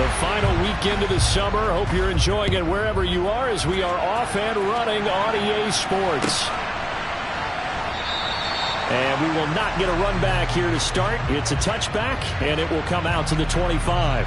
The final weekend of the summer. Hope you're enjoying it wherever you are as we are off and running on EA Sports. And we will not get a run back here to start. It's a touchback, and it will come out to the 25.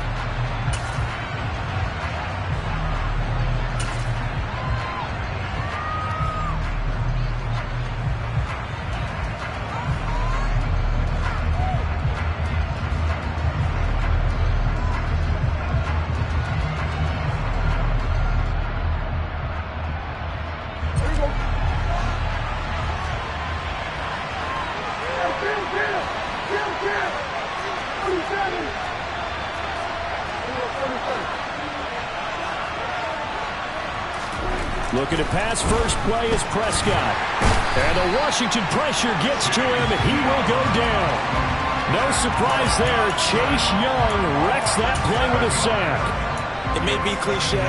Looking to pass, first play is Prescott. And the Washington pressure gets to him, and he will go down. No surprise there. Chase Young wrecks that play with a sack. It may be cliche,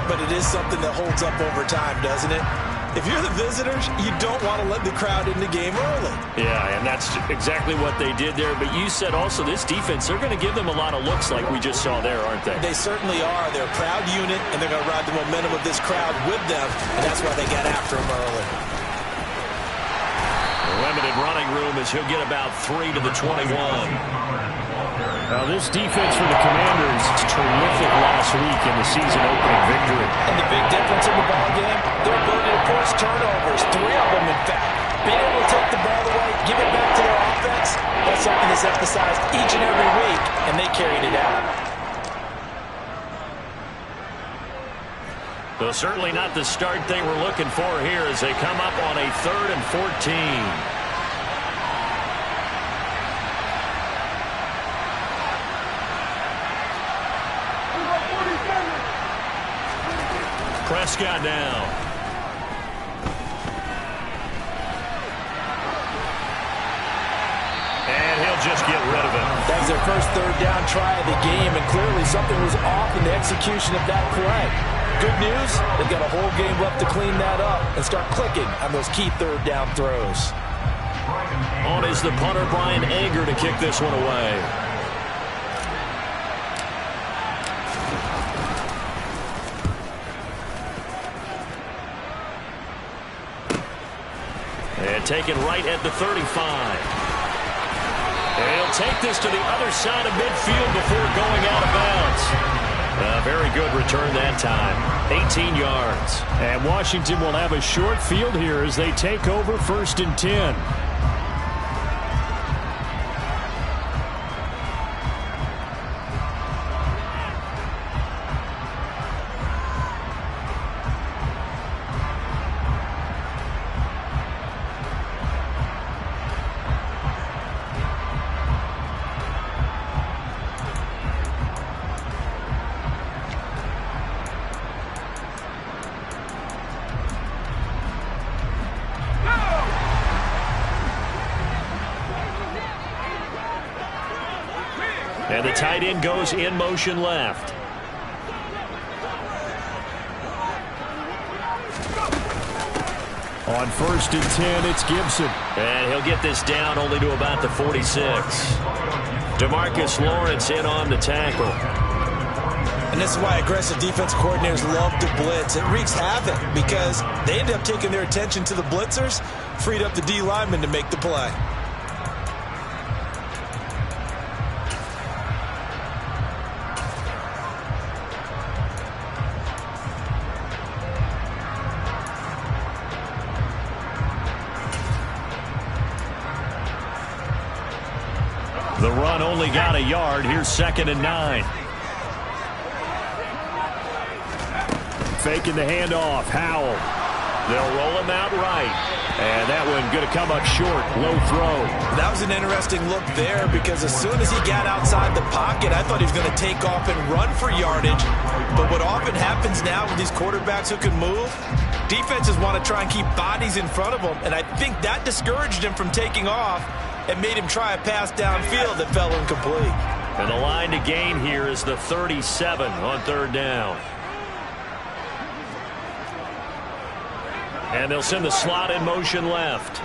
but it is something that holds up over time, doesn't it? If you're the visitors, you don't want to let the crowd in the game early. Yeah, and that's exactly what they did there. But you said also this defense, they're going to give them a lot of looks like we just saw there, aren't they? They certainly are. They're a proud unit, and they're going to ride the momentum of this crowd with them, and that's why they got after them early. Limited running room as he'll get about 3 to the 21. Now this defense for the Commanders, terrific last week in the season-opening victory. And the big difference in the ball game, their ability to force turnovers, 3 of them in fact. Being able to take the ball away, give it back to their offense, that's something that's emphasized each and every week, and they carried it out. So certainly not the start they were looking for here as they come up on a 3rd and 14. Prescott now. And he'll just get rid of it. That was their first 3rd down try of the game, and clearly something was off in the execution of that play. Good news, they've got a whole game left to clean that up and start clicking on those key 3rd down throws. On is the punter, Brian Anger, to kick this one away. And taken right at the 35. And he'll take this to the other side of midfield before going out of bounds. A very good return that time. 18 yards. And Washington will have a short field here as they take over 1st and 10. And the tight end goes in motion left. On 1st and 10, it's Gibson. And he'll get this down only to about the 46. DeMarcus Lawrence in on the tackle. And this is why aggressive defense coordinators love to blitz. It wreaks havoc because they end up taking their attention to the blitzers, freed up the D lineman to make the play. The run only got a yard. Here's 2nd and 9. Faking the handoff. Howell. They'll roll him out right. And that one going to come up short. Low throw. That was an interesting look there because as soon as he got outside the pocket, I thought he was going to take off and run for yardage. But what often happens now with these quarterbacks who can move, defenses want to try and keep bodies in front of them. And I think that discouraged him from taking off and made him try a pass downfield that fell incomplete. And the line to gain here is the 37 on 3rd down. And they'll send the slot in motion left.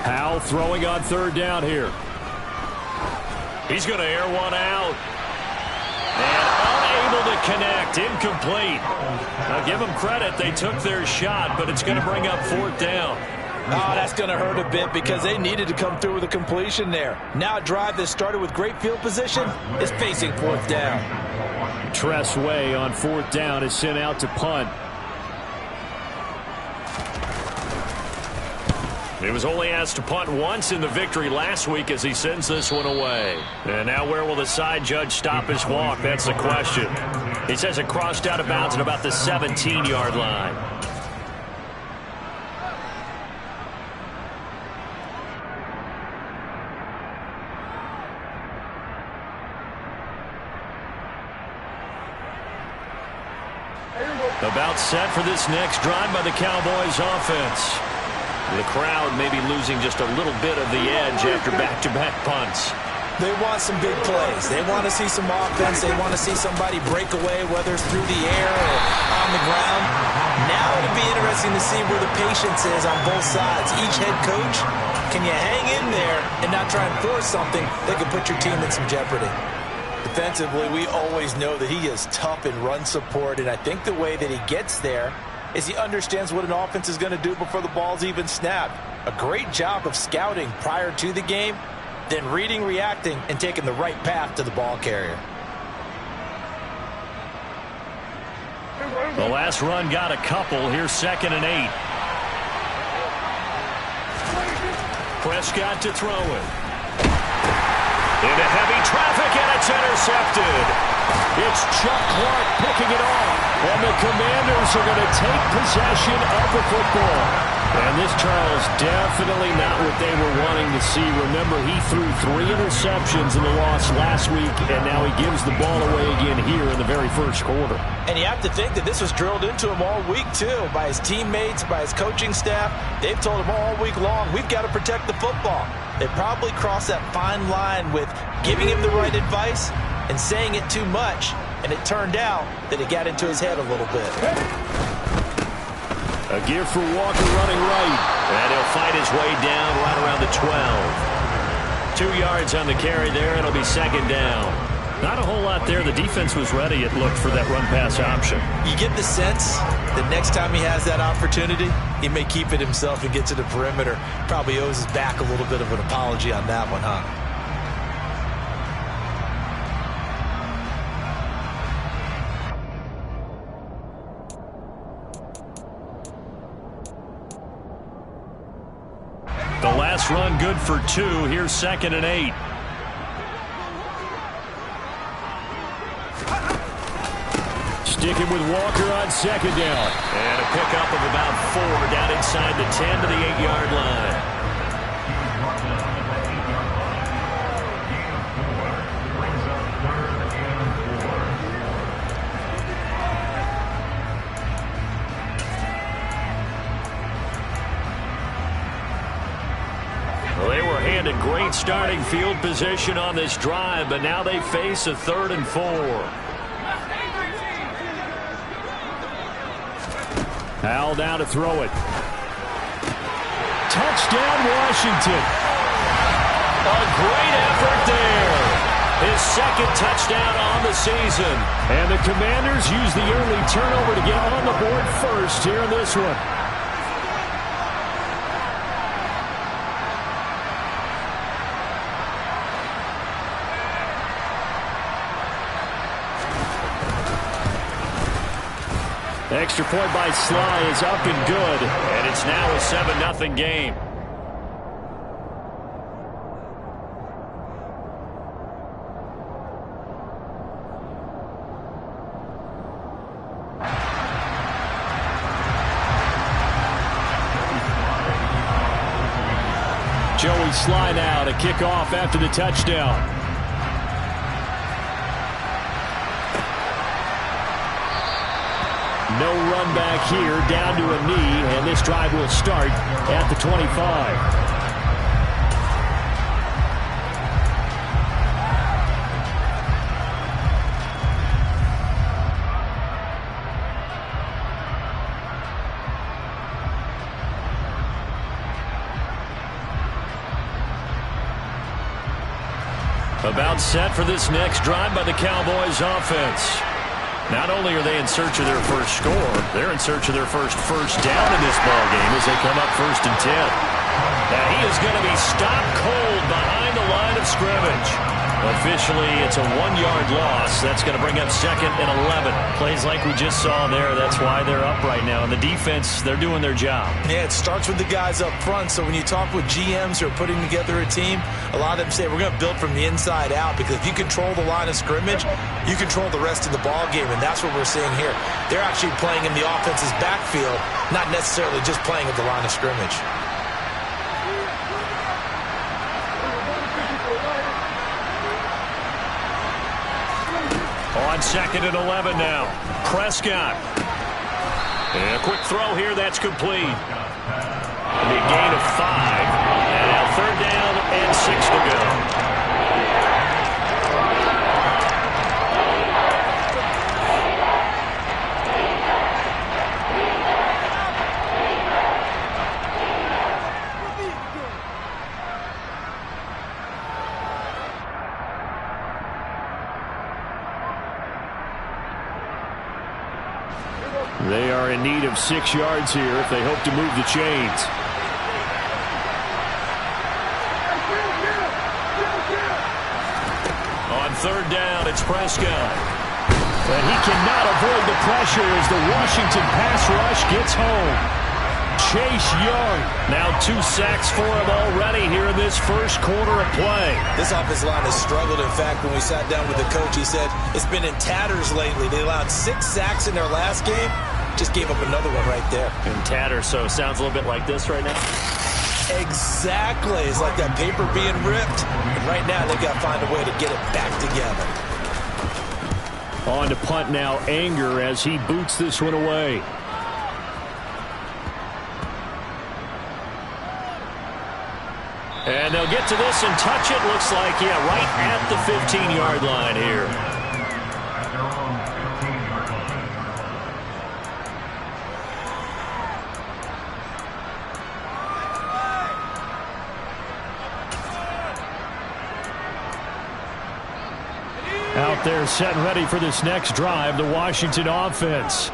Howell throwing on 3rd down here. He's going to air one out. And unable to connect. Incomplete. Now give them credit. They took their shot, but it's going to bring up 4th down. Oh, that's going to hurt a bit because they needed to come through with a completion there. Now a drive that started with great field position is facing 4th down. Tress Way on 4th down is sent out to punt. He was only asked to punt once in the victory last week as he sends this one away. And now where will the side judge stop his walk? That's the question. He says it crossed out of bounds at about the 17-yard line. About set for this next drive by the Cowboys offense. The crowd may be losing just a little bit of the edge after back-to-back punts. They want some big plays. They want to see some offense. They want to see somebody break away, whether it's through the air or on the ground. Now it'll be interesting to see where the patience is on both sides. Each head coach, can you hang in there and not try and force something that could put your team in some jeopardy? Defensively, we always know that he is tough in run support, and I think the way that he gets there is he understands what an offense is going to do before the ball's even snapped. A great job of scouting prior to the game, then reading, reacting, and taking the right path to the ball carrier. The last run got a couple. Here's 2nd and 8. Prescott to throw it. Into heavy traffic, and it's intercepted. It's Chuck Clark picking it off. And the Commanders are going to take possession of the football. And this, Charles, definitely not what they were wanting to see. Remember, he threw 3 interceptions in the loss last week, and now he gives the ball away again here in the very first quarter. And you have to think that this was drilled into him all week, too, by his teammates, by his coaching staff. They've told him all week long, we've got to protect the football. They probably crossed that fine line with giving him the right advice and saying it too much. And it turned out that it got into his head a little bit. A gift for Walker running right. And he'll fight his way down right around the 12. 2 yards on the carry there. It'll be 2nd down. Not a whole lot there. The defense was ready, it looked, for that run-pass option. You get the sense that next time he has that opportunity, he may keep it himself and get to the perimeter. Probably owes his back a little bit of an apology on that one, huh? The last run good for 2. Here's 2nd and 8. Sticking with Walker on 2nd down. And a pickup of about 4 down inside the 10 to the 8-yard line. Well, they were handed great starting field position on this drive, but now they face a 3rd and 4. Hal now to throw it. Touchdown, Washington. A great effort there. His 2nd touchdown on the season. And the Commanders use the early turnover to get on the board first here in this one. Extra point by Sly is up and good, and it's now a 7-0 game. Joey Sly now to kick off after the touchdown. No run back here, down to a knee, and this drive will start at the 25. About set for this next drive by the Cowboys offense. Not only are they in search of their first score, they're in search of their first down in this ballgame as they come up 1st and 10. Now he is going to be stopped cold behind the line of scrimmage. Officially, it's a 1-yard loss. That's going to bring up 2nd and 11. Plays like we just saw there. That's why they're up right now. And the defense, they're doing their job. Yeah, it starts with the guys up front. So when you talk with GMs who are putting together a team, a lot of them say we're going to build from the inside out, because if you control the line of scrimmage, you control the rest of the ball game, and that's what we're seeing here. They're actually playing in the offense's backfield, not necessarily just playing at the line of scrimmage. On 2nd and 11 now. Prescott. And a quick throw here. That's complete. It'll be a gain of 5. And now 3rd down and 6 to go. They are in need of 6 yards here if they hope to move the chains. On 3rd down, it's Prescott. And he cannot avoid the pressure as the Washington pass rush gets home. Chase Young, now 2 sacks for him already here in this first quarter of play. This offensive line has struggled. In fact, when we sat down with the coach, he said it's been in tatters lately. They allowed 6 sacks in their last game. Just gave up another one right there. In tatters, so it sounds a little bit like this right now. Exactly. It's like that paper being ripped. And right now, they've got to find a way to get it back together. On to punt now, Anger, as he boots this one away. And they'll get to this and touch it. Looks like, yeah, right at the 15-yard line here. Out there set and ready for this next drive, the Washington offense.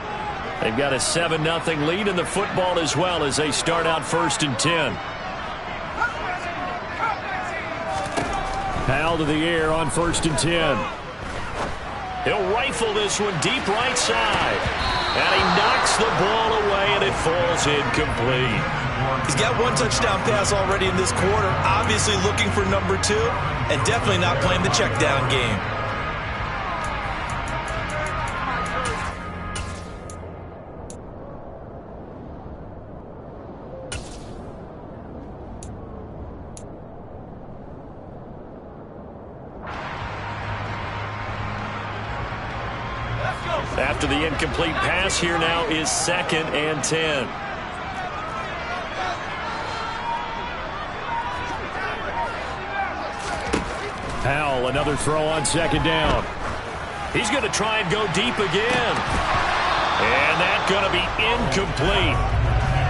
They've got a 7-0 lead in the football as well as they start out 1st and 10. Powell to the air on 1st and 10. He'll rifle this one deep right side. And he knocks the ball away, and it falls incomplete. He's got 1 touchdown pass already in this quarter. Obviously looking for number 2, and definitely not playing the check down game. After the incomplete pass, here now is 2nd and 10. Powell, another throw on 2nd down. He's going to try and go deep again. And that's going to be incomplete.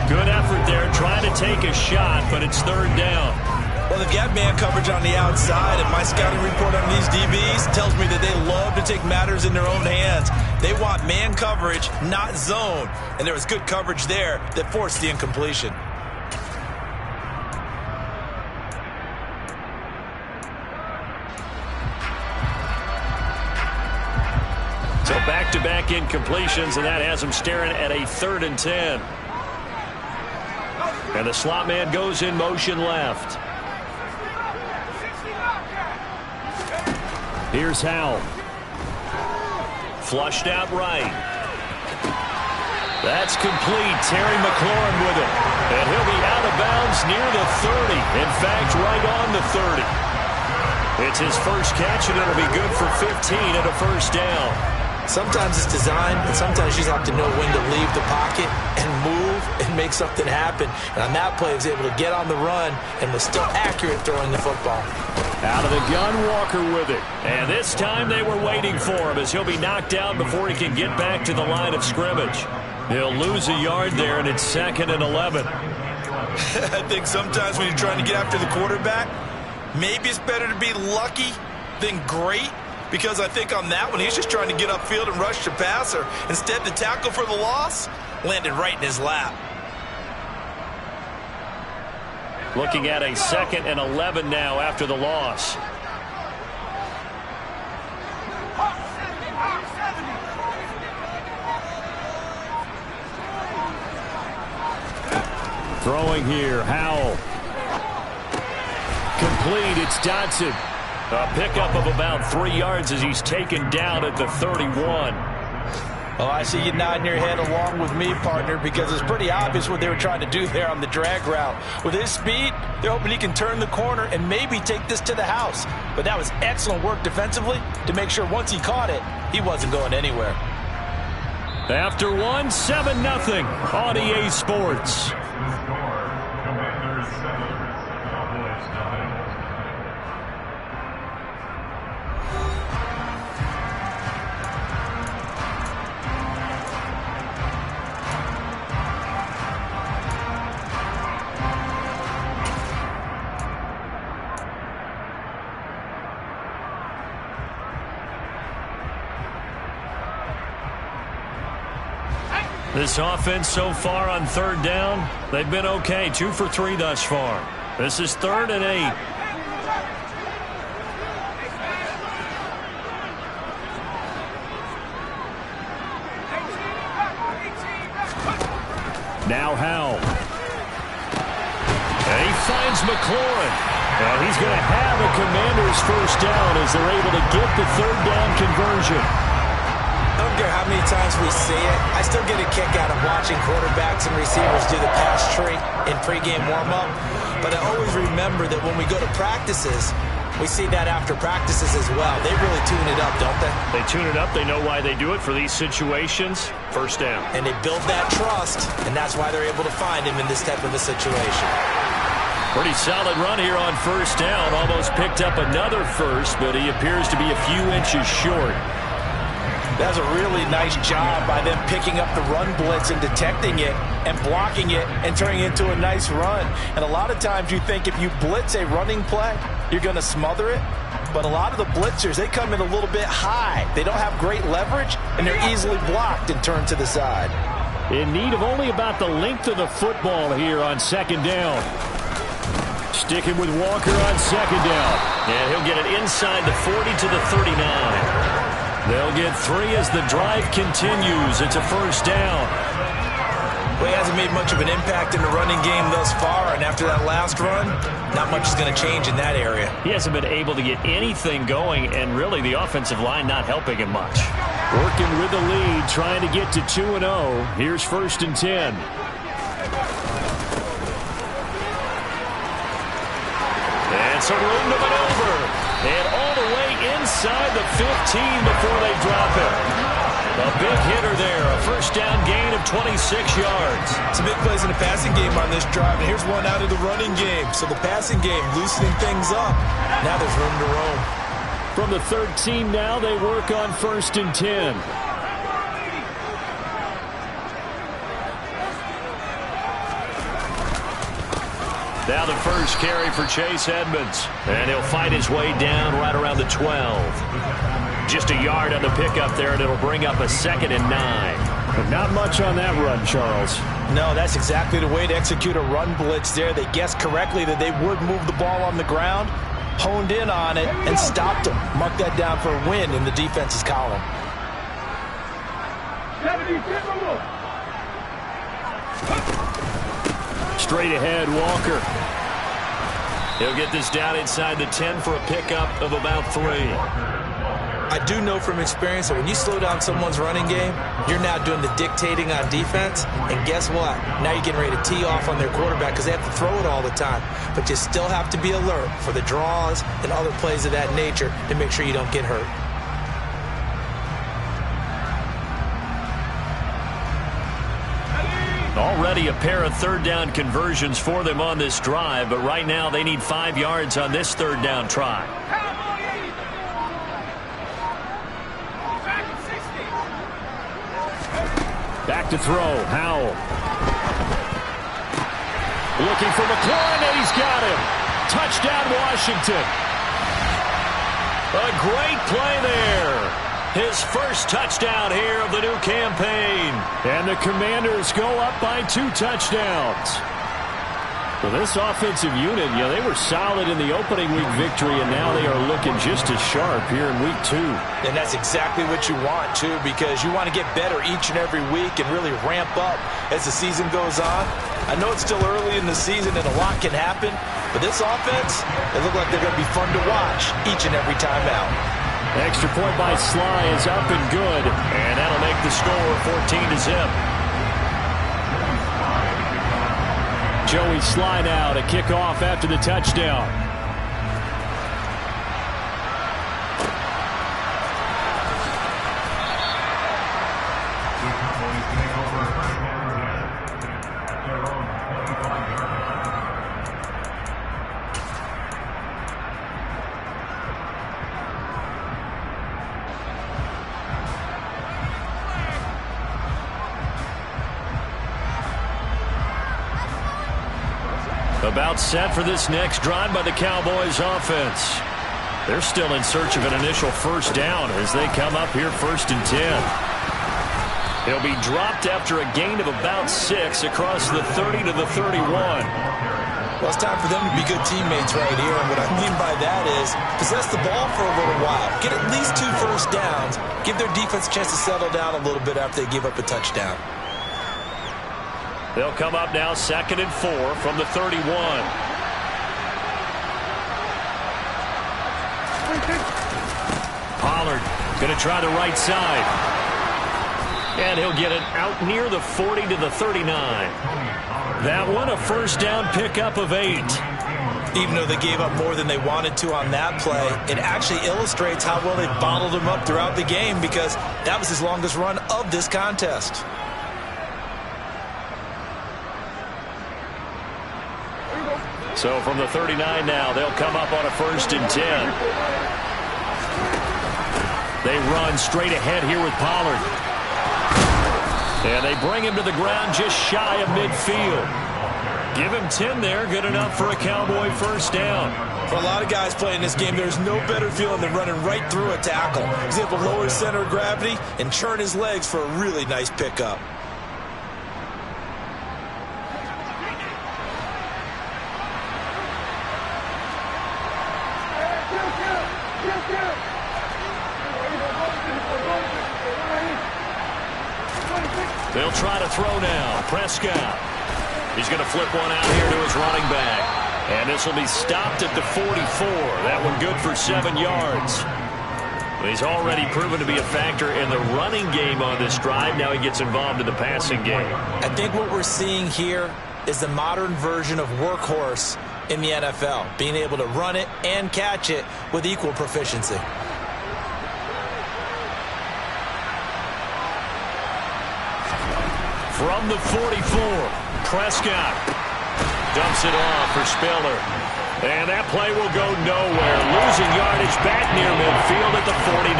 Good effort there, trying to take a shot, but it's 3rd down. Well, they've got man coverage on the outside, and my scouting report on these DBs tells me that they love to take matters in their own hands. They want man coverage, not zone. And there was good coverage there that forced the incompletion. So back-to-back incompletions, and that has them staring at a 3rd and 10. And the slot man goes in motion left. Here's Howell. Flushed out right. That's complete. Terry McLaurin with it. And he'll be out of bounds near the 30. In fact, right on the 30. It's his first catch, and it'll be good for 15 and a 1st down. Sometimes it's designed, and sometimes you just have to know when to leave the pocket and move and make something happen. And on that play, he was able to get on the run and was still accurate throwing the football. Out of the gun, Walker with it. And this time they were waiting for him as he'll be knocked down before he can get back to the line of scrimmage. He'll lose a yard there, and it's 2nd and 11. I think sometimes when you're trying to get after the quarterback, maybe it's better to be lucky then great, because I think on that one, he's just trying to get upfield and rush the passer. Instead, the tackle for the loss landed right in his lap. Looking at a 2nd and 11 now after the loss. Throwing here, Howell. Complete, it's Dotson. A pickup of about 3 yards as he's taken down at the 31. Oh, I see you nodding your head along with me, partner, because it's pretty obvious what they were trying to do there on the drag route. With his speed, they're hoping he can turn the corner and maybe take this to the house. But that was excellent work defensively to make sure once he caught it, he wasn't going anywhere. After one, 7-0 on EA Sports. This offense so far on 3rd down, they've been okay. 2 for 3 thus far. This is 3rd and 8. Now Howell. And he finds McLaurin. And he's going to have a Commanders first down as they're able to get the 3rd down conversion. I don't care how many times we see it. I still get a kick out of watching quarterbacks and receivers do the pass tree in pregame warm-up. But I always remember that when we go to practices, we see that after practices as well. They really tune it up, don't they? They tune it up. They know why they do it for these situations. First down. And they build that trust, and that's why they're able to find him in this type of a situation. Pretty solid run here on first down. Almost picked up another first, but he appears to be a few inches short. That's a really nice job by them picking up the run blitz and detecting it and blocking it and turning it into a nice run. And a lot of times you think if you blitz a running play, you're going to smother it. But a lot of the blitzers, they come in a little bit high. They don't have great leverage, and they're easily blocked and turned to the side. In need of only about the length of the football here on 2nd down. Sticking with Walker on 2nd down. And he'll get it inside the 40 to the 39. They'll get 3 as the drive continues. It's a first down. Well, he hasn't made much of an impact in the running game thus far, and after that last run, not much is going to change in that area. He hasn't been able to get anything going, and really the offensive line not helping him much. Working with the lead, trying to get to 2-0. Here's 1st and 10. And some room to maneuver. And all the way inside the 15 before they drop him. A big hitter there. A first down gain of 26 yards. Some big plays in the passing game on this drive. And here's one out of the running game. So the passing game loosening things up. Now there's room to roam. From the 13 now, they work on 1st and 10. Now the first carry for Chase Edmonds. And he'll fight his way down right around the 12. Just a yard on the pickup there, and it'll bring up a 2nd and 9. But not much on that run, Charles. No, that's exactly the way to execute a run blitz there. They guessed correctly that they would move the ball on the ground, honed in on it, and stopped him. Mark that down for a win in the defense's column. Straight ahead, Walker. He'll get this down inside the 10 for a pickup of about 3. I do know from experience that when you slow down someone's running game, you're now doing the dictating on defense. And guess what? Now you're getting ready to tee off on their quarterback because they have to throw it all the time. But you still have to be alert for the draws and other plays of that nature to make sure you don't get hurt. Already a pair of 3rd down conversions for them on this drive, but right now they need 5 yards on this 3rd down try. Back to throw, Howell. Looking for McLaurin, and he's got him. Touchdown, Washington. A great play there. His first touchdown here of the new campaign. And the Commanders go up by 2 touchdowns. Well, this offensive unit, they were solid in the opening week victory, and now they are looking just as sharp here in week 2. And that's exactly what you want, too, because you want to get better each and every week and really ramp up as the season goes on. I know it's still early in the season and a lot can happen, but this offense, they look like they're going to be fun to watch each and every time out. Extra point by Sly is up and good, and that'll make the score 14-0. Joey Sly now to kick off after the touchdown. About set for this next drive by the Cowboys offense. They're still in search of an initial first down as they come up here 1st and 10. He'll be dropped after a gain of about 6 across the 30 to the 31. Well, it's time for them to be good teammates right here, and what I mean by that is possess the ball for a little while, get at least 2 first downs, give their defense a chance to settle down a little bit after they give up a touchdown. They'll come up now 2nd and 4 from the 31. Pollard going to try the right side. And he'll get it out near the 40 to the 39. That one a first down pickup of 8. Even though they gave up more than they wanted to on that play, it actually illustrates how well they bottled him up throughout the game because that was his longest run of this contest. So from the 39 now, they'll come up on a 1st and 10. They run straight ahead here with Pollard. And they bring him to the ground just shy of midfield. Give him 10 there, good enough for a Cowboy first down. For a lot of guys playing this game, there's no better feeling than running right through a tackle. He's able to lower his center of gravity and churn his legs for a really nice pickup. They'll try to throw now. Prescott. He's going to flip one out here to his running back. And this will be stopped at the 44. That one good for 7 yards. He's already proven to be a factor in the running game on this drive. Now he gets involved in the passing game. I think what we're seeing here is the modern version of workhorse in the NFL, being able to run it and catch it with equal proficiency. From the 44, Prescott dumps it off for Spiller. And that play will go nowhere. Losing yardage back near midfield at the 49.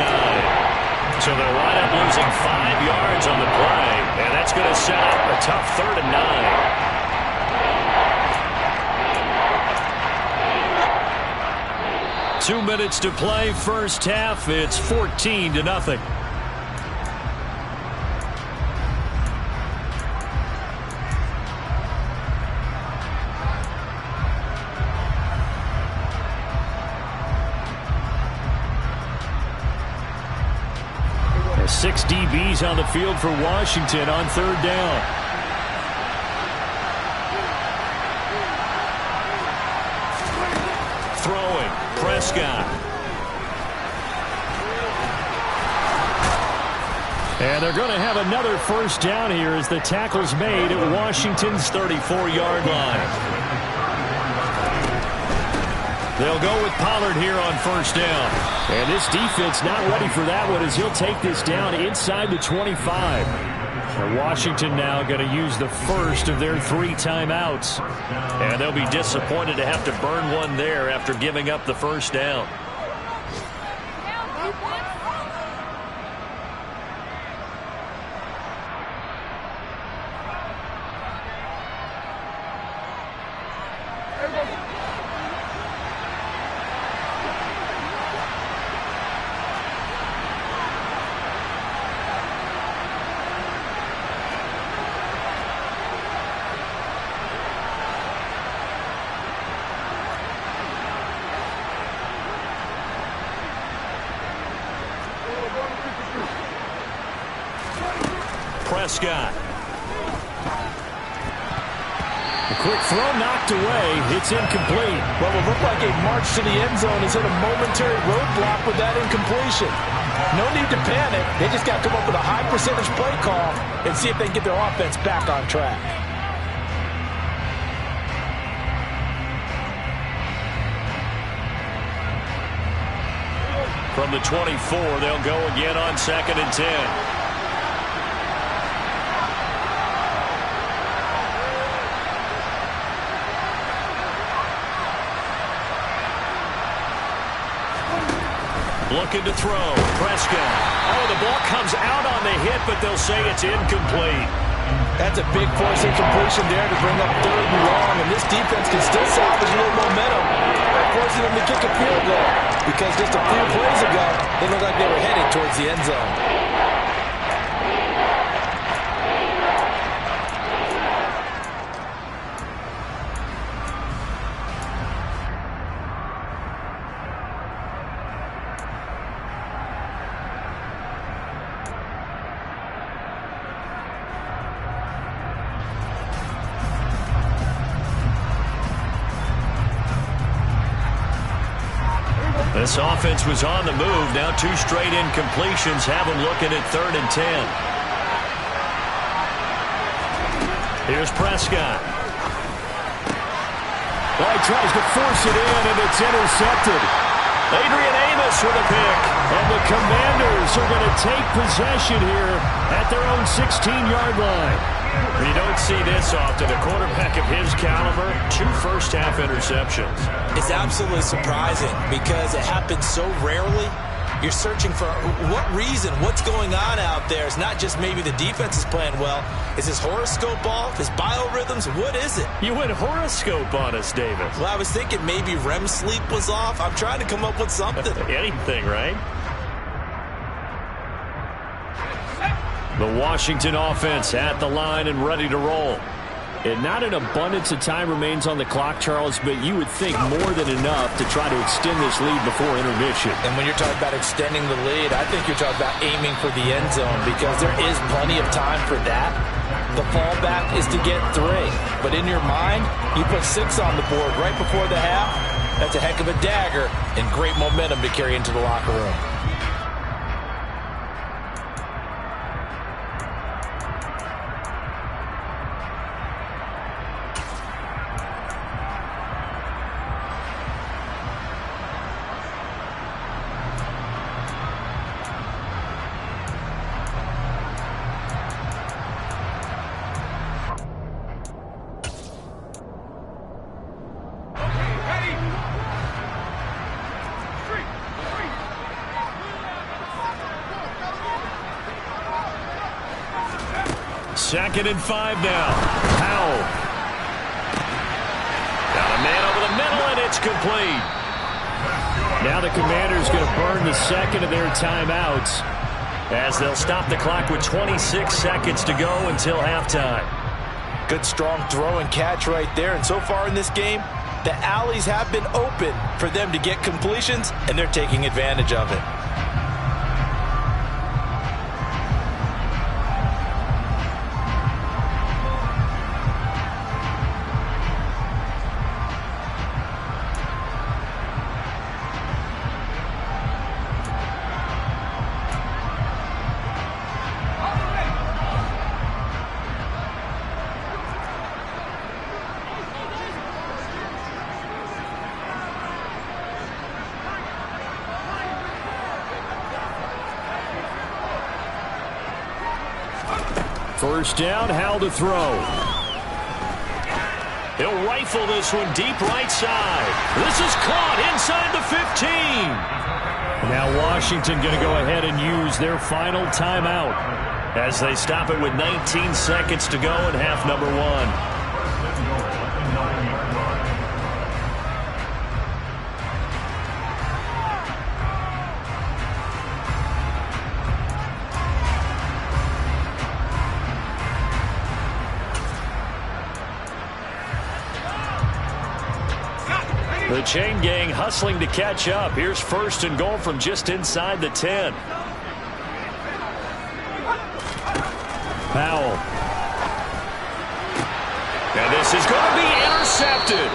So they'll wind up losing 5 yards on the play. And that's going to set up a tough 3rd and 9. 2 minutes to play, first half. It's 14-0. Six DBs on the field for Washington on 3rd down. Throwing, Prescott. And they're going to have another first down here as the tackle's made at Washington's 34-yard line. They'll go with Pollard here on first down. And this defense not ready for that one as he'll take this down inside the 25. And Washington now going to use the first of their 3 timeouts. And they'll be disappointed to have to burn one there after giving up the first down. Prescott. A quick throw knocked away. It's incomplete. Well, it looked like a march to the end zone has hit a momentary roadblock with that incompletion. No need to panic. They just got to come up with a high percentage play call and see if they can get their offense back on track. From the 24, they'll go again on 2nd and 10. Looking to throw. Prescott. Oh, the ball comes out on the hit, but they'll say it's incomplete. That's a big force incompletion there to bring up 3rd and long, and this defense can still salvage a little momentum by forcing them to kick a field goal, because just a few plays ago, they looked like they were headed towards the end zone. This offense was on the move. Now 2 straight incompletions have them looking at 3rd and 10. Here's Prescott. Well, he tries to force it in, and it's intercepted. Adrian Amos with a pick. And the Commanders are going to take possession here at their own 16-yard line. You don't see this often. A quarterback of his caliber, 2 first-half interceptions. It's absolutely surprising because it happens so rarely. You're searching for what reason, what's going on out there. It's not just maybe the defense is playing well. Is his horoscope off? His biorhythms? What is it? You went horoscope on us, Davis. Well, I was thinking maybe REM sleep was off. I'm trying to come up with something. Anything, right? The Washington offense at the line and ready to roll. And not an abundance of time remains on the clock, Charles, but you would think more than enough to try to extend this lead before intermission. And when you're talking about extending the lead, I think you're talking about aiming for the end zone because there is plenty of time for that. The fallback is to get 3. But in your mind, you put 6 on the board right before the half. That's a heck of a dagger and great momentum to carry into the locker room. Second and 5 now. Powell. Got a man over the middle, and it's complete. Now the Commanders going to burn the second of their timeouts as they'll stop the clock with 26 seconds to go until halftime. Good strong throw and catch right there. And so far in this game, the alleys have been open for them to get completions, and they're taking advantage of it. First down, Howell to throw. He'll rifle this one deep right side. This is caught inside the 15. Now Washington going to go ahead and use their final timeout as they stop it with 19 seconds to go in half number 1. The chain gang hustling to catch up. Here's 1st and goal from just inside the 10. Powell. And this is going to be intercepted.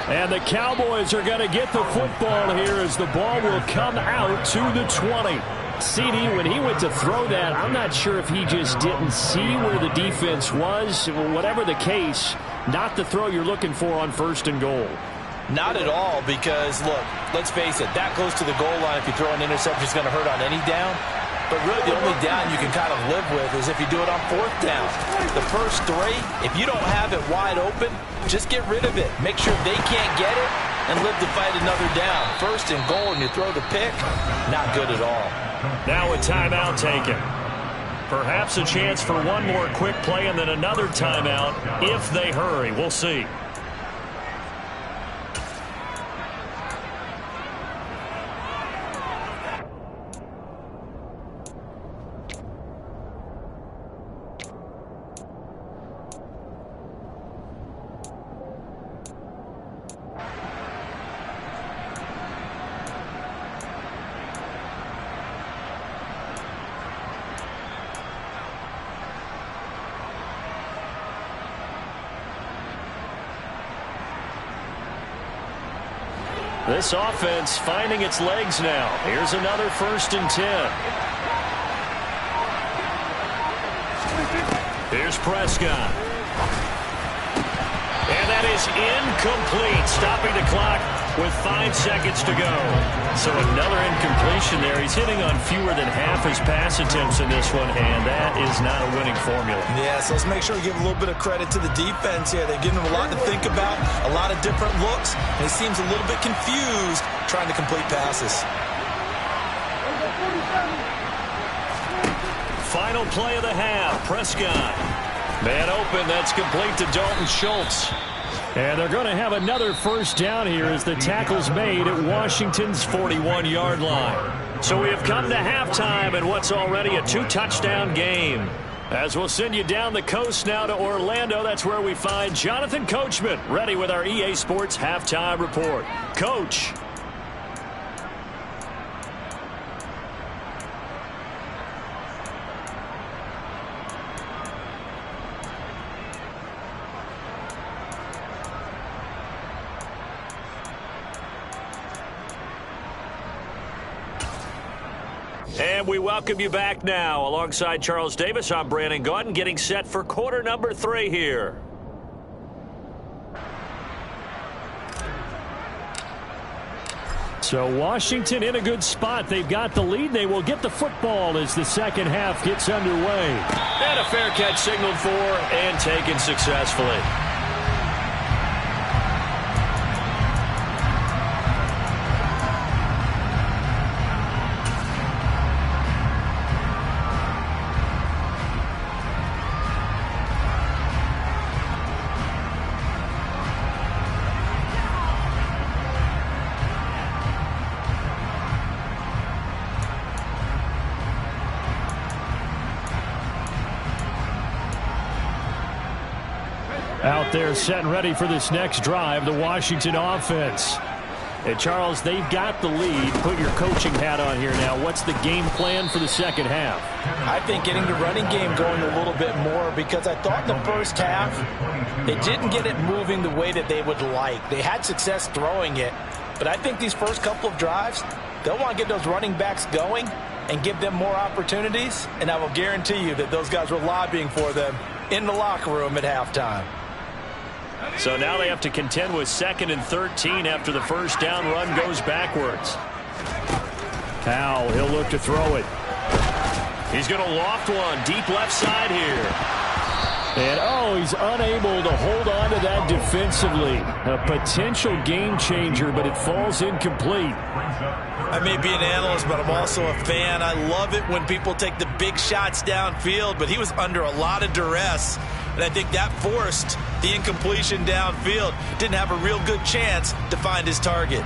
And the Cowboys are going to get the football here as the ball will come out to the 20. CD, when he went to throw that, I'm not sure if he just didn't see where the defense was. Whatever the case, not the throw you're looking for on 1st and goal. Not at all, because, look, let's face it, that goes to the goal line. If you throw an interception, it's going to hurt on any down. But really, the only down you can kind of live with is if you do it on 4th down. The first 3, if you don't have it wide open, just get rid of it. Make sure they can't get it and live to fight another down. 1st and goal, and you throw the pick, not good at all. Now a timeout taken. Perhaps a chance for one more quick play and then another timeout if they hurry. We'll see. This offense finding its legs now. Here's another 1st and 10. Here's Prescott. And that is incomplete, stopping the clock with 5 seconds to go. So another incompletion there. He's hitting on fewer than half his pass attempts in this one, and that is not a winning formula. Yeah, so let's make sure we give a little bit of credit to the defense here. They're giving him a lot to think about, a lot of different looks, and he seems a little bit confused trying to complete passes. Final play of the half, Prescott. Man open, that's complete to Dalton Schultz. And they're going to have another 1st down here as the tackle's made at Washington's 41-yard line. So we have come to halftime in what's already a 2-touchdown game. As we'll send you down the coast now to Orlando, that's where we find Jonathan Coachman ready with our EA Sports Halftime Report. Coach. And we welcome you back now. Alongside Charles Davis, I'm Brandon Gaudin, getting set for quarter number 3 here. So Washington in a good spot. They've got the lead. They will get the football as the second half gets underway. And a fair catch signaled for and taken successfully. Out there set and ready for this next drive, the Washington offense. And Charles, they've got the lead. Put your coaching hat on here now. What's the game plan for the second half? I think getting the running game going a little bit more, because I thought in the first half they didn't get it moving the way that they would like. They had success throwing it, but I think these first couple of drives, they'll want to get those running backs going and give them more opportunities, and I will guarantee you that those guys were lobbying for them in the locker room at halftime. So now they have to contend with 2nd and 13 after the first down run goes backwards. Powell, he'll look to throw it. He's going to loft one deep left side here. And, he's unable to hold on to that defensively. A potential game changer, but it falls incomplete. I may be an analyst, but I'm also a fan. I love it when people take the big shots downfield, but he was under a lot of duress. And I think that forced the incompletion downfield. Didn't have a real good chance to find his target.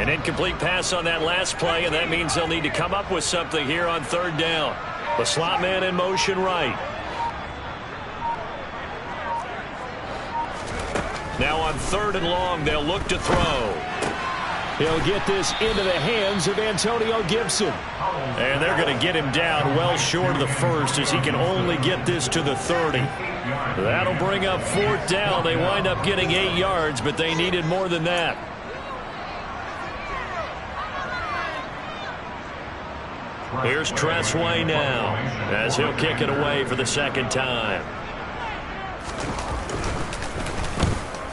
An incomplete pass on that last play, and that means they'll need to come up with something here on third down. The slot man in motion right. Now on third and long, they'll look to throw. He'll get this into the hands of Antonio Gibson. And they're going to get him down well short of the first, as he can only get this to the 30. That'll bring up fourth down. They wind up getting 8 yards, but they needed more than that. Here's Tressway now, as he'll kick it away for the second time.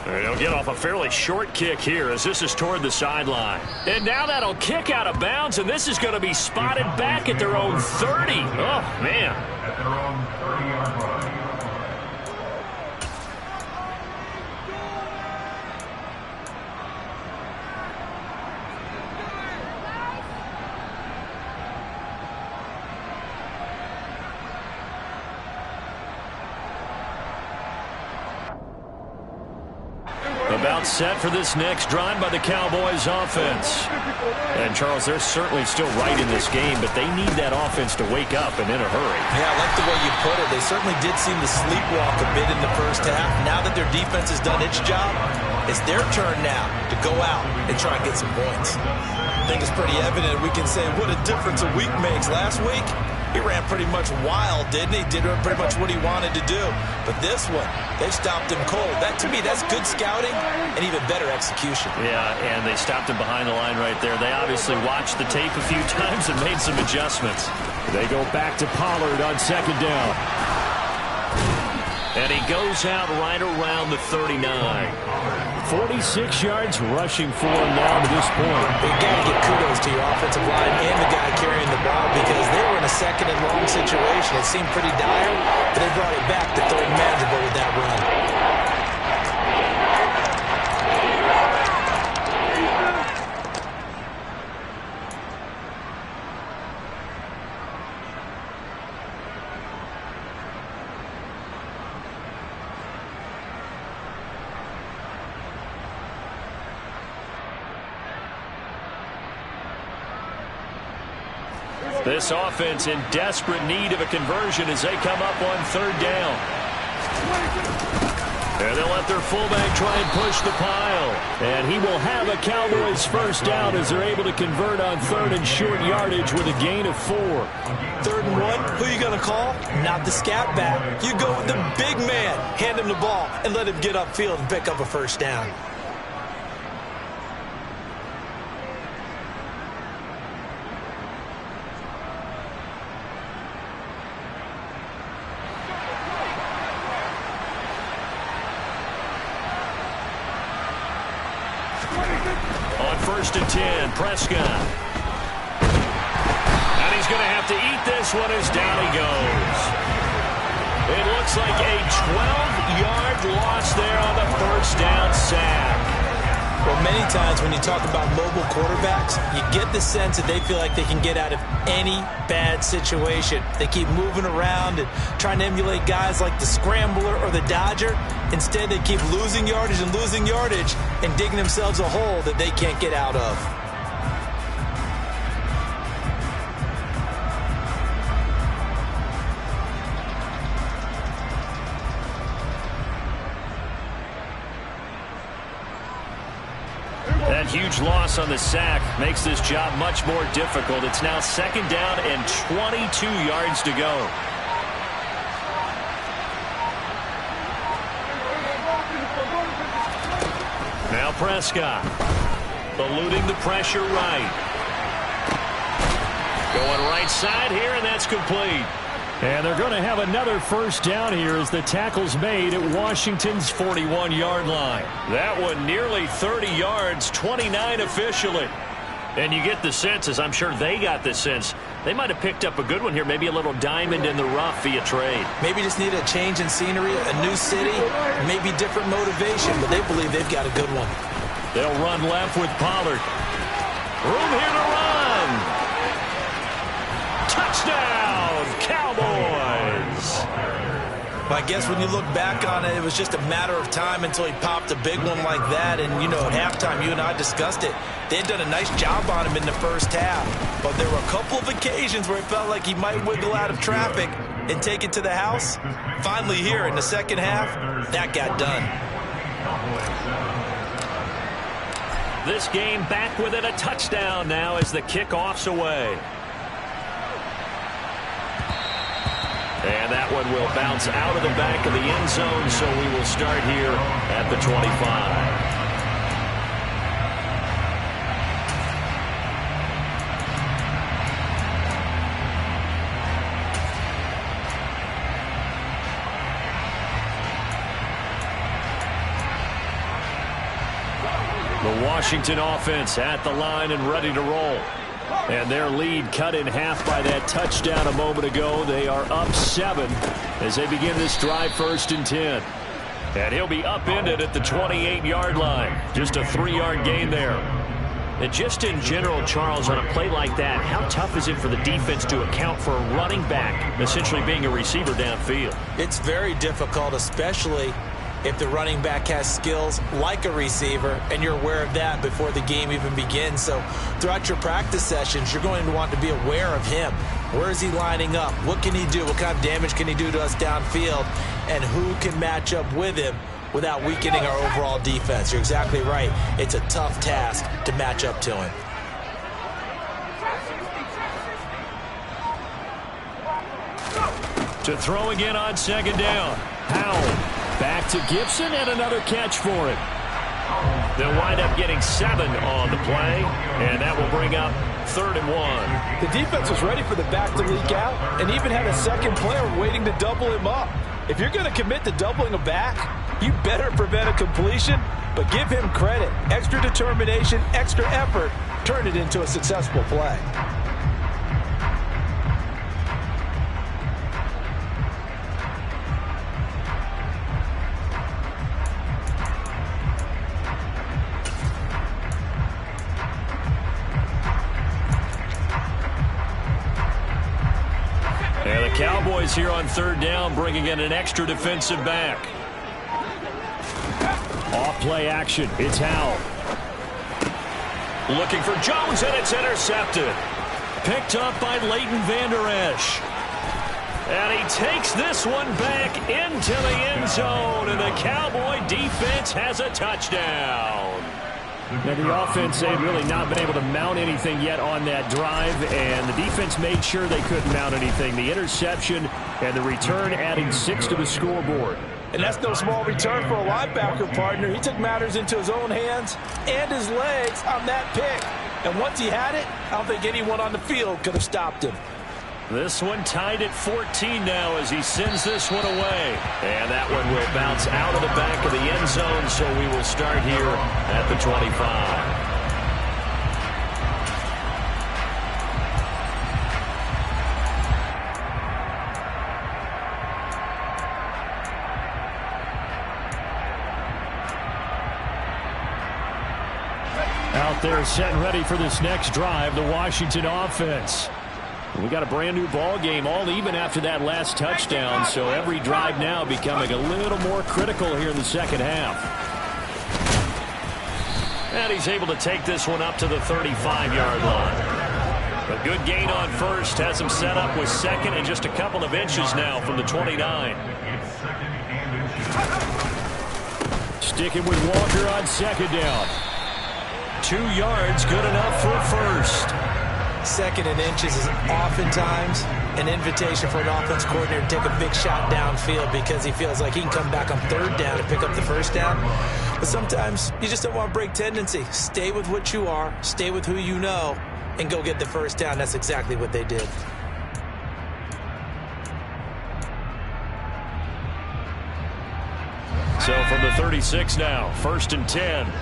He'll get off a fairly short kick here, as this is toward the sideline. And now that'll kick out of bounds, and this is going to be spotted back at their own 30. Oh, man. At their own 30-yard line. About set for this next drive by the Cowboys offense. And, Charles, they're certainly still right in this game, but they need that offense to wake up and in a hurry. Yeah, I like the way you put it. They certainly did seem to sleepwalk a bit in the first half. Now that their defense has done its job, it's their turn now to go out and try and get some points. I think it's pretty evident. We can say what a difference a week makes. Last week, he ran pretty much wild, didn't he? Did pretty much what he wanted to do. But this one, they stopped him cold. That, to me, that's good scouting and even better execution. Yeah, and they stopped him behind the line right there. They obviously watched the tape a few times and made some adjustments. They go back to Pollard on second down. And he goes out right around the 39. 46 yards rushing for him now to this point. You've got to give kudos to your offensive line and the guy carrying the ball, because they were in a second and long situation. It seemed pretty dire, but they brought it back to third manageable with that run. This offense in desperate need of a conversion as they come up on third down. And they'll let their fullback try and push the pile. And he will have a Cowboys first down as they're able to convert on third and short yardage with a gain of 4. 3rd and 1, who are you going to call? Not the scat back. You go with the big man. Hand him the ball and let him get upfield and pick up a first down. On 1st and 10, Prescott. And he's going to have to eat this one as down he goes. It looks like a 12-yard loss there on the first down sack. Well, many times when you talk about mobile quarterbacks, you get the sense that they feel like they can get out of any bad situation. They keep moving around and trying to emulate guys like the Scrambler or the Dodger. Instead, they keep losing yardage and digging themselves a hole that they can't get out of. That huge loss on the sack makes this job much more difficult. It's now 2nd down and 22 yards to go. Now Prescott, eluding the pressure right. Going right side here, and that's complete. And they're going to have another first down here as the tackle's made at Washington's 41-yard line. That one nearly 30 yards, 29 officially. And you get the sense, as I'm sure they got the sense, they might have picked up a good one here, maybe a little diamond in the rough via trade. Maybe just need a change in scenery, a new city, maybe different motivation, but they believe they've got a good one. They'll run left with Pollard. Room here to run. Touchdown, Cowboys. I guess when you look back on it, it was just a matter of time until he popped a big one like that. And, you know, at halftime, you and I discussed it. They had done a nice job on him in the first half. But there were a couple of occasions where it felt like he might wiggle out of traffic and take it to the house. Finally here in the second half, that got done. This game back within a touchdown now as the kickoff's away. And that one will bounce out of the back of the end zone, so we will start here at the 25. The Washington offense at the line and ready to roll. And their lead cut in half by that touchdown a moment ago. They are up 7 as they begin this drive 1st and 10. And he'll be upended at the 28-yard line. Just a 3-yard gain there. And just in general, Charles, on a play like that, how tough is it for the defense to account for a running back essentially being a receiver downfield? It's very difficult, especially if the running back has skills like a receiver, and you're aware of that before the game even begins. So throughout your practice sessions, you're going to want to be aware of him. Where is he lining up? What can he do? What kind of damage can he do to us downfield? And who can match up with him without weakening our overall defense? You're exactly right. It's a tough task to match up to him. To throw again on 2nd down. Howell. Back to Gibson, and another catch for him. They'll wind up getting 7 on the play, and that will bring up 3rd and 1. The defense was ready for the back to leak out and even had a second player waiting to double him up. If you're going to commit to doubling a back, you better prevent a completion, but give him credit. Extra determination, extra effort, turn it into a successful play. Cowboys here on 3rd down, bringing in an extra defensive back. Off play action. It's Howell. Looking for Jones, and it's intercepted. Picked up by Leighton Vander Esch. And he takes this one back into the end zone, and the Cowboy defense has a touchdown. Now, the offense, they've really not been able to mount anything yet on that drive, and the defense made sure they couldn't mount anything. The interception and the return adding 6 to the scoreboard. And that's no small return for a linebacker partner. He took matters into his own hands and his legs on that pick. And once he had it, I don't think anyone on the field could have stopped him. This one tied at 14 now as he sends this one away. And that one will bounce out of the back of the end zone, so we will start here at the 25. Out there setting ready for this next drive, the Washington offense. We got a brand new ball game, all even after that last touchdown, so every drive now becoming a little more critical here in the second half. And he's able to take this one up to the 35-yard line. A good gain on first, has him set up with 2nd and just a couple of inches now from the 29. Sticking with Walker on 2nd down. 2 yards, good enough for a first. 2nd and inches is oftentimes an invitation for an offense coordinator to take a big shot downfield because he feels like he can come back on 3rd down and pick up the 1st down. But sometimes you just don't want to break tendency. Stay with what you are, stay with who you know, and go get the 1st down. That's exactly what they did. So from the 36 now, 1st and 10.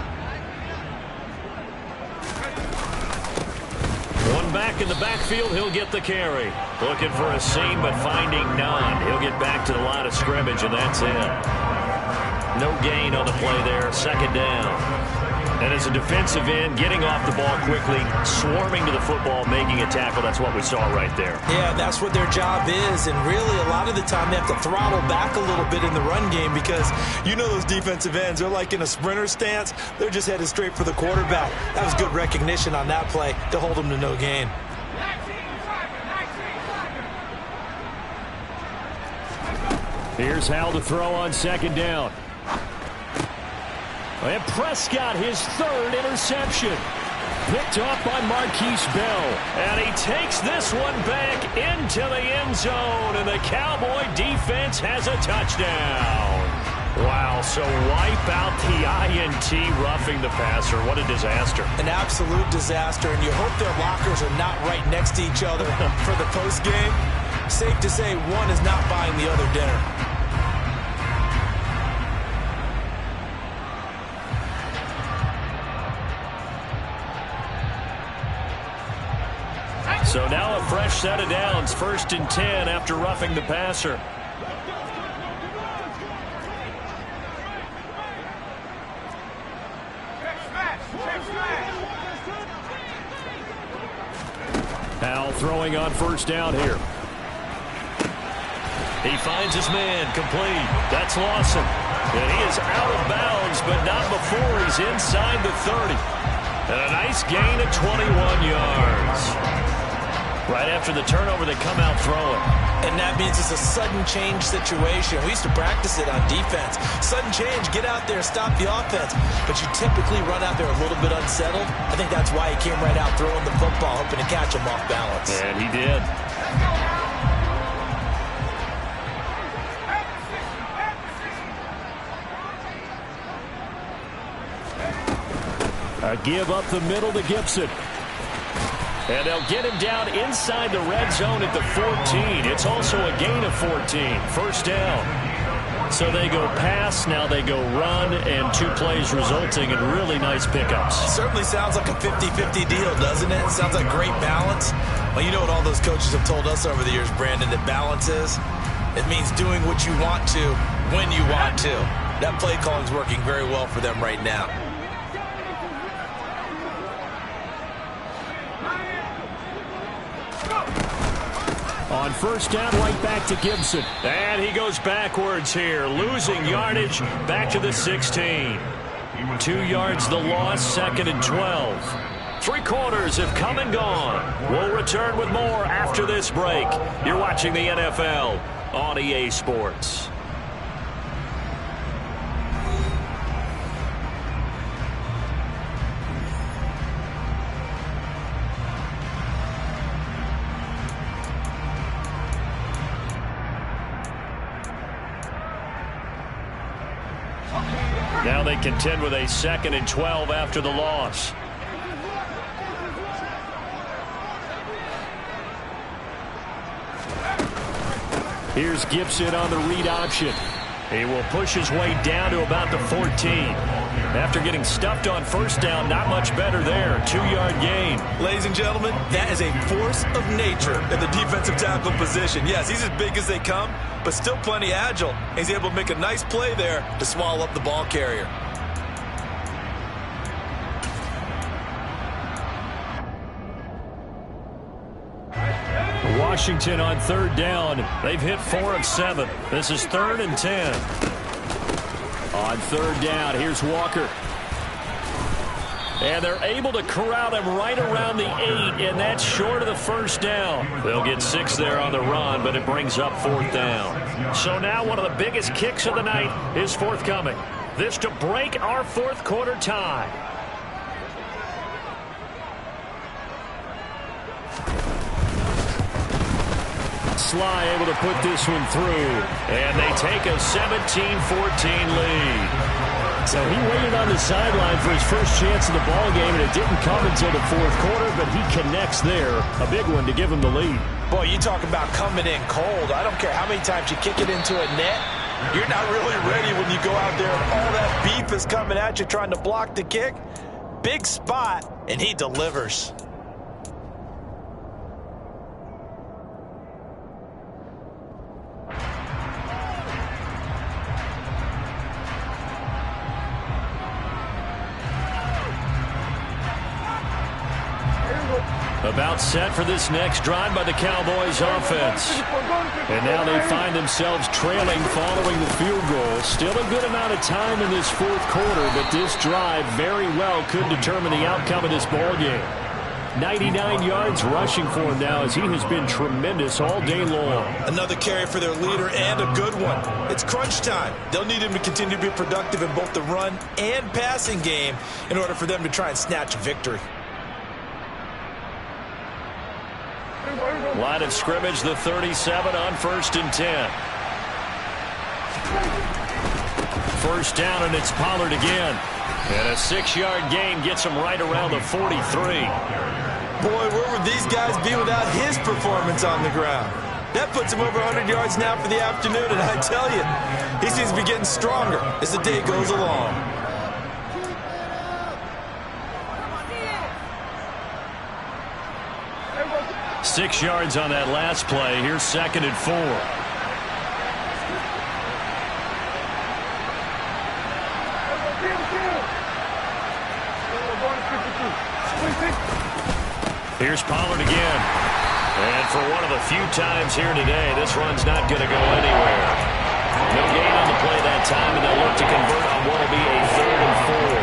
One back in the backfield, he'll get the carry. Looking for a seam, but finding none. He'll get back to the line of scrimmage, and that's it. No gain on the play there, 2nd down. And as a defensive end, getting off the ball quickly, swarming to the football, making a tackle, that's what we saw right there. Yeah, that's what their job is, and really a lot of the time they have to throttle back a little bit in the run game because you know those defensive ends, they're like in a sprinter stance. They're just headed straight for the quarterback. That was good recognition on that play to hold them to no gain. Here's Howell to throw on second down. And Prescott, his third interception. Picked off by Marquise Bell. And he takes this one back into the end zone. And the Cowboy defense has a touchdown. Wow, so wipe out the INT roughing the passer. What a disaster. An absolute disaster, and you hope their lockers are not right next to each other for the postgame. Safe to say one is not buying the other dinner. So now a fresh set of downs, 1st and 10 after roughing the passer. Howell throwing on 1st down here. He finds his man, complete. That's Lawson. And he is out of bounds, but not before he's inside the 30. And a nice gain of 21 yards. Right after the turnover, they come out throwing. And that means it's a sudden change situation. We used to practice it on defense. Sudden change, get out there, stop the offense. But you typically run out there a little bit unsettled. I think that's why he came right out throwing the football, hoping to catch him off balance. And he did. A give up the middle to Gibson. And they'll get him down inside the red zone at the 14. It's also a gain of 14. 1st down. So they go pass, now they go run, and 2 plays resulting in really nice pickups. Certainly sounds like a 50-50 deal, doesn't it? Sounds like great balance. Well, you know what all those coaches have told us over the years, Brandon, that balance is? It means doing what you want to, when you want to. That play calling is working very well for them right now. On 1st down, right back to Gibson. And he goes backwards here, losing yardage back to the 16. 2 yards the loss, 2nd and 12. 3 quarters have come and gone. We'll return with more after this break. You're watching the NFL on EA Sports. Now they contend with a 2nd and 12 after the loss. Here's Gibson on the read option. He will push his way down to about the 14. After getting stuffed on 1st down, not much better there. 2-yard gain. Ladies and gentlemen, that is a force of nature in the defensive tackle position. Yes, he's as big as they come, but still plenty agile. He's able to make a nice play there to swallow up the ball carrier. Washington on 3rd down. They've hit 4 of 7. This is 3rd and 10. On 3rd down, here's Walker. And they're able to corral him right around the 8, and that's short of the 1st down. They'll get 6 there on the run, but it brings up 4th down. So now one of the biggest kicks of the night is forthcoming. This to break our 4th quarter tie. Sly able to put this one through, and they take a 17-14 lead. So he waited on the sideline for his first chance in the ball game, and it didn't come until the 4th quarter, but he connects there. A big one to give him the lead. Boy, you talk about coming in cold. I don't care how many times you kick it into a net. You're not really ready when you go out there and all that beef is coming at you trying to block the kick. Big spot, and he delivers. About set for this next drive by the Cowboys offense. And now they find themselves trailing following the field goal. Still a good amount of time in this fourth quarter, but this drive very well could determine the outcome of this ball game. 99 yards rushing for him now as he has been tremendous all day long. Another carry for their leader and a good one. It's crunch time. They'll need him to continue to be productive in both the run and passing game in order for them to try and snatch a victory. Line of scrimmage, the 37 on 1st and 10. First down, and it's Pollard again. And a 6-yard gain gets him right around the 43. Boy, where would these guys be without his performance on the ground? That puts him over 100 yards now for the afternoon, and I tell you, he seems to be getting stronger as the day goes along. Six yards on that last play. Here's 2nd and 4. Here's Pollard again. And for one of the few times here today, this run's not going to go anywhere. No gain on the play that time, and they'll look to convert on what will be a 3rd and 4.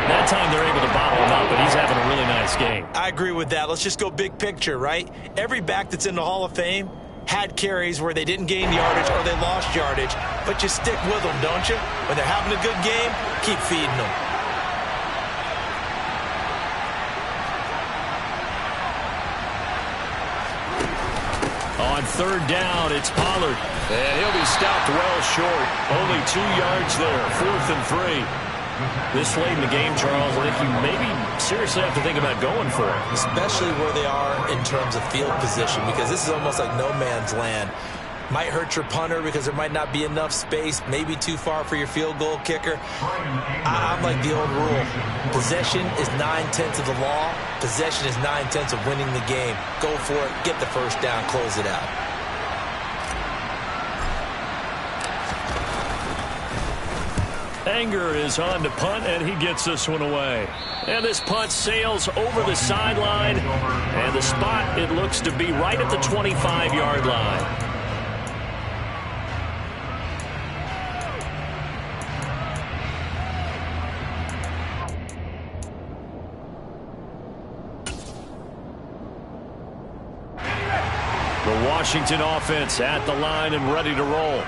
That time they're able to bottle him up, but he's having a really nice game. I agree with that. Let's just go big picture, right? Every back that's in the Hall of Fame had carries where they didn't gain yardage or they lost yardage, but you stick with them, don't you? When they're having a good game, keep feeding them. On 3rd down, it's Pollard. And he'll be stopped well short. Only 2 yards there, 4th and 3. This late in the game, Charles, I think you maybe seriously have to think about going for it. Especially where they are in terms of field position, because this is almost like no man's land. Might hurt your punter because there might not be enough space, maybe too far for your field goal kicker. I'm like the old rule. Possession is 9/10 of the law. Possession is 9/10 of winning the game. Go for it, get the first down, close it out. Anger is on to punt, and he gets this one away. And this punt sails over the sideline, and the spot, it looks to be right at the 25-yard line. The Washington offense at the line and ready to roll.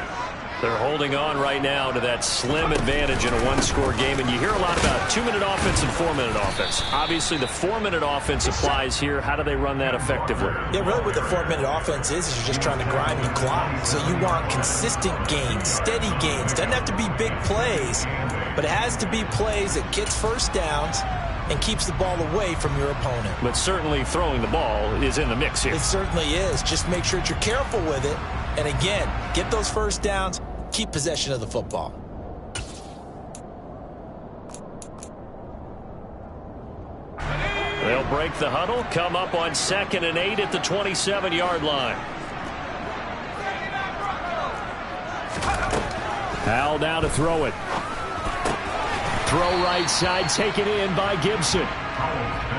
They're holding on right now to that slim advantage in a one-score game, and you hear a lot about 2-minute offense and 4-minute offense. Obviously, the 4-minute offense applies here. How do they run that effectively? Yeah, really what the 4-minute offense is you're just trying to grind the clock. So you want consistent gains, steady gains. Doesn't have to be big plays, but it has to be plays that gets first downs and keeps the ball away from your opponent. But certainly throwing the ball is in the mix here. It certainly is. Just make sure that you're careful with it. And again, get those first downs, keep possession of the football. They'll break the huddle, come up on 2nd and 8 at the 27-yard line. Hal now to throw it. Throw right side, taken in by Gibson.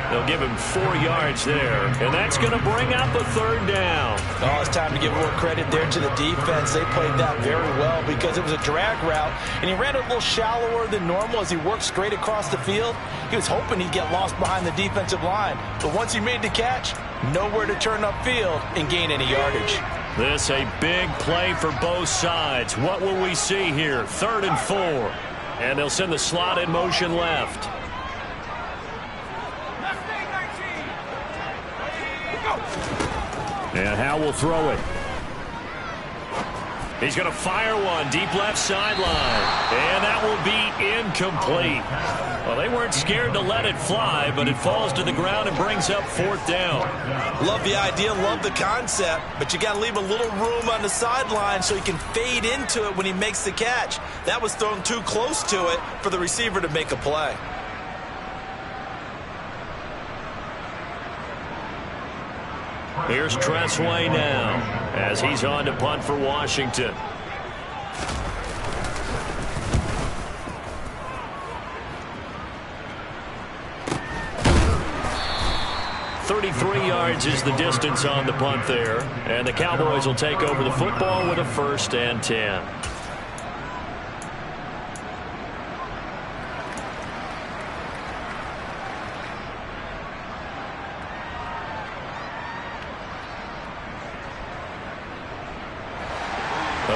They'll give him 4 yards there, and that's going to bring up a 3rd down. Oh, it's time to give more credit there to the defense. They played that very well because it was a drag route, and he ran it a little shallower than normal as he worked straight across the field. He was hoping he'd get lost behind the defensive line, but once he made the catch, nowhere to turn upfield and gain any yardage. This a big play for both sides. What will we see here? 3rd and 4. And they'll send the slot in motion left. And Hal will throw it. He's going to fire one deep left sideline. And that will be incomplete. Well, they weren't scared to let it fly, but it falls to the ground and brings up 4th down. Love the idea, love the concept, but you got to leave a little room on the sideline so he can fade into it when he makes the catch. That was thrown too close to it for the receiver to make a play. Here's Tressway now as he's on to punt for Washington. 33 yards is the distance on the punt there. And the Cowboys will take over the football with a 1st and 10.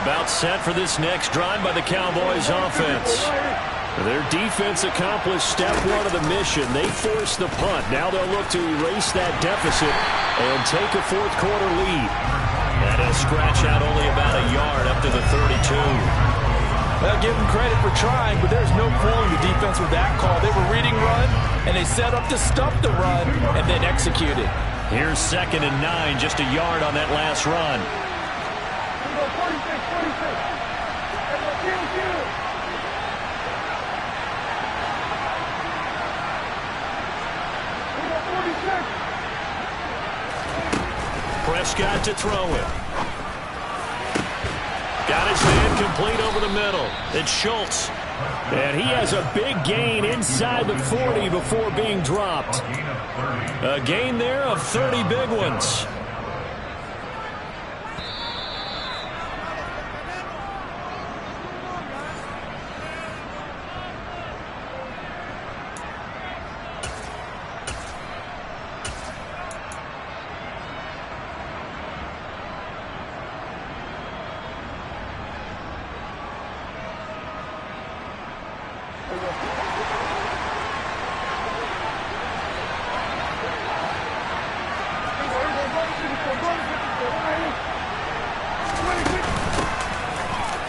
About set for this next drive by the Cowboys offense. Their defense accomplished step 1 of the mission. They forced the punt. Now they'll look to erase that deficit and take a 4th quarter lead. And a scratch out only about a yard up to the 32. Well, give them credit for trying, but there's no fooling the defense with that call. They were reading run, and they set up to stop the run and then executed. Here's 2nd and 9, just a yard on that last run. Prescott to throw it. Got his man complete over the middle. It's Schultz. And he has a big gain inside the 40 before being dropped. A gain there of 30 big ones.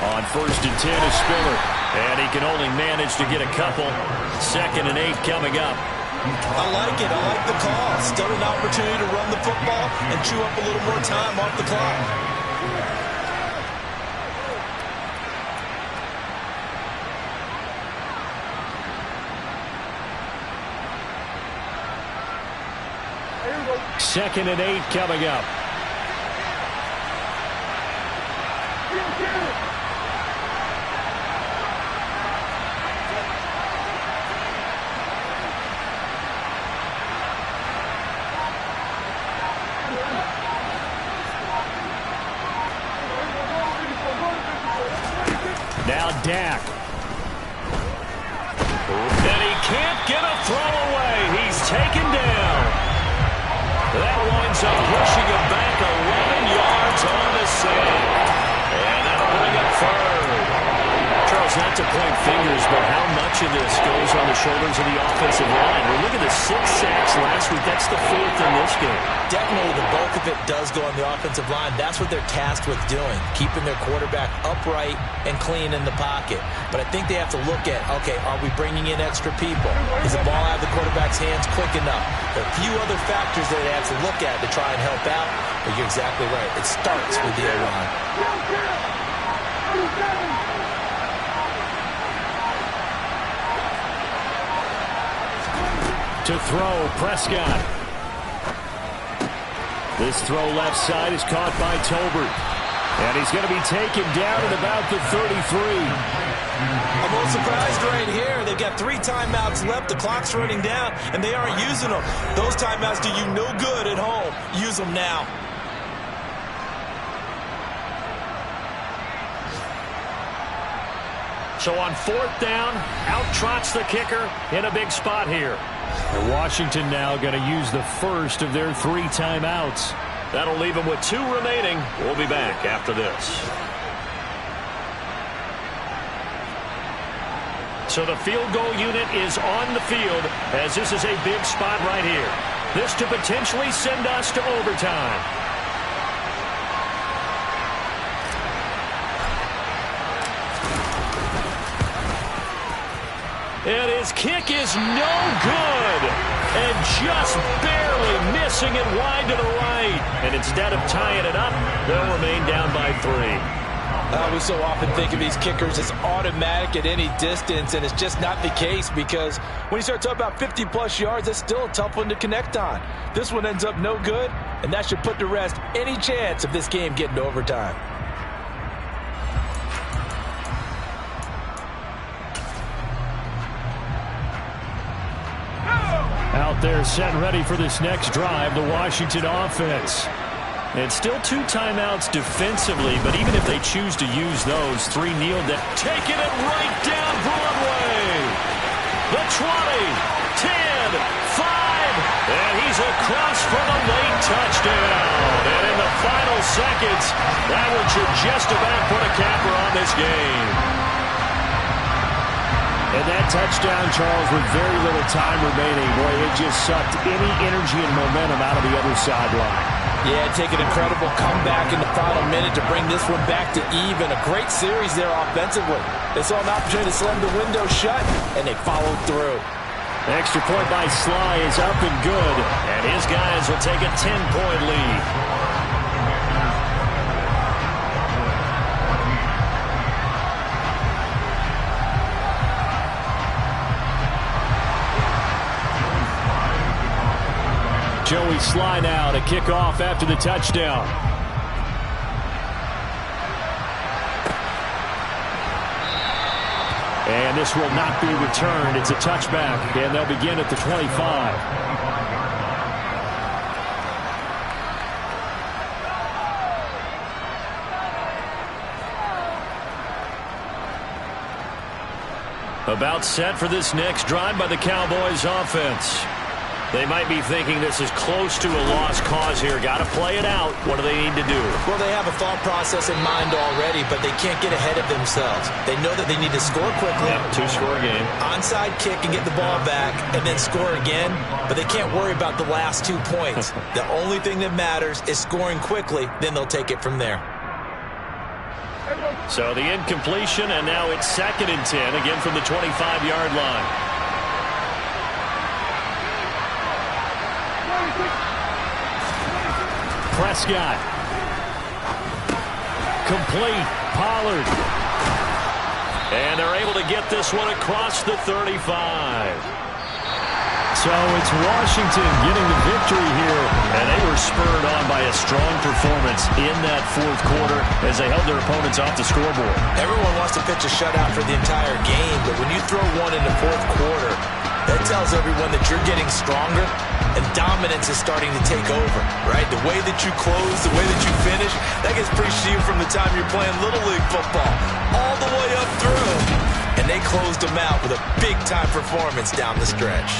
On 1st and 10 is Spiller. And he can only manage to get a couple. 2nd and 8 coming up. I like it. I like the call. Still an opportunity to run the football and chew up a little more time off the clock. Second and 8 coming up. Now Dak. And he can't get a throw away. He's taken down. That winds up pushing him back 11 yards on the sack. And that'll bring up 3rd. Charles, not to point fingers, but how much of this goes on the shoulders of the offensive line? Well, look at the 6 sacks last week. That's the 4th in this game. Definitely the bulk of it does go on the offensive line. That's what they're tasked with doing, keeping their quarterback upright and clean in the pocket. But I think they have to look at, okay, are we bringing in extra people? Is the ball out of the quarterback's hands quick enough? There are a few other factors that they have to look at to try and help out. But you're exactly right. It starts with the O-line. To throw, Prescott. This throw left side is caught by Tolbert. And he's going to be taken down at about the 33. I'm a little surprised right here. They've got 3 timeouts left. The clock's running down, and they aren't using them. Those timeouts do you no good at home. Use them now. So on 4th down, out trots the kicker in a big spot here. And Washington now going to use the first of their 3 timeouts. That'll leave them with 2 remaining. We'll be back after this. So the field goal unit is on the field as this is a big spot right here. This to potentially send us to overtime. And his kick is no good. And just barely missing it wide to the right. And instead of tying it up, they'll remain down by 3. We so often think of these kickers as automatic at any distance, and it's just not the case because when you start talking about 50-plus yards, that's still a tough one to connect on. This one ends up no good, and that should put to rest any chance of this game getting to overtime. Out They're set and ready for this next drive, the Washington offense. And still 2 timeouts defensively, but even if they choose to use those, 3 kneeled down. Taking it right down Broadway. The 20, 10, 5, and he's across for the late touchdown. And in the final seconds, that one should just about put a capper on this game. And that touchdown, Charles, with very little time remaining, boy, it just sucked any energy and momentum out of the other sideline. Yeah, take an incredible comeback in the final minute to bring this one back to even. A great series there offensively. They saw an opportunity to slam the window shut, and they followed through. Extra point by Sly is up and good, and his guys will take a 10-point lead. Joey Sly now to kick off after the touchdown. And this will not be returned. It's a touchback, and they'll begin at the 25. About set for this next drive by the Cowboys offense. They might be thinking this is close to a lost cause here. Got to play it out. What do they need to do? Well, they have a thought process in mind already, but they can't get ahead of themselves. They know that they need to score quickly. Yep, 2-score game. Onside kick and get the ball back and then score again, but they can't worry about the last 2 points. The only thing that matters is scoring quickly, then they'll take it from there. So the incompletion, and now it's 2nd and 10, again from the 25-yard line. Prescott. Complete. Pollard. And they're able to get this one across the 35. So it's Washington getting the victory here. And they were spurred on by a strong performance in that 4th quarter as they held their opponents off the scoreboard. Everyone wants to pitch a shutout for the entire game, but when you throw one in the 4th quarter, that tells everyone that you're getting stronger and dominance is starting to take over, right? The way that you close, the way that you finish, that gets preached to you from the time you're playing Little League football all the way up through. And they closed them out with a big-time performance down the stretch.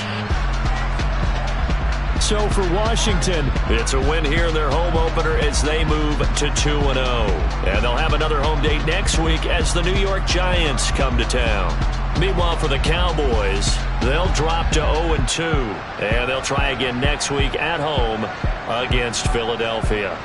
So for Washington, it's a win here in their home opener as they move to 2-0. And they'll have another home date next week as the New York Giants come to town. Meanwhile, for the Cowboys, they'll drop to 0-2. And they'll try again next week at home against Philadelphia.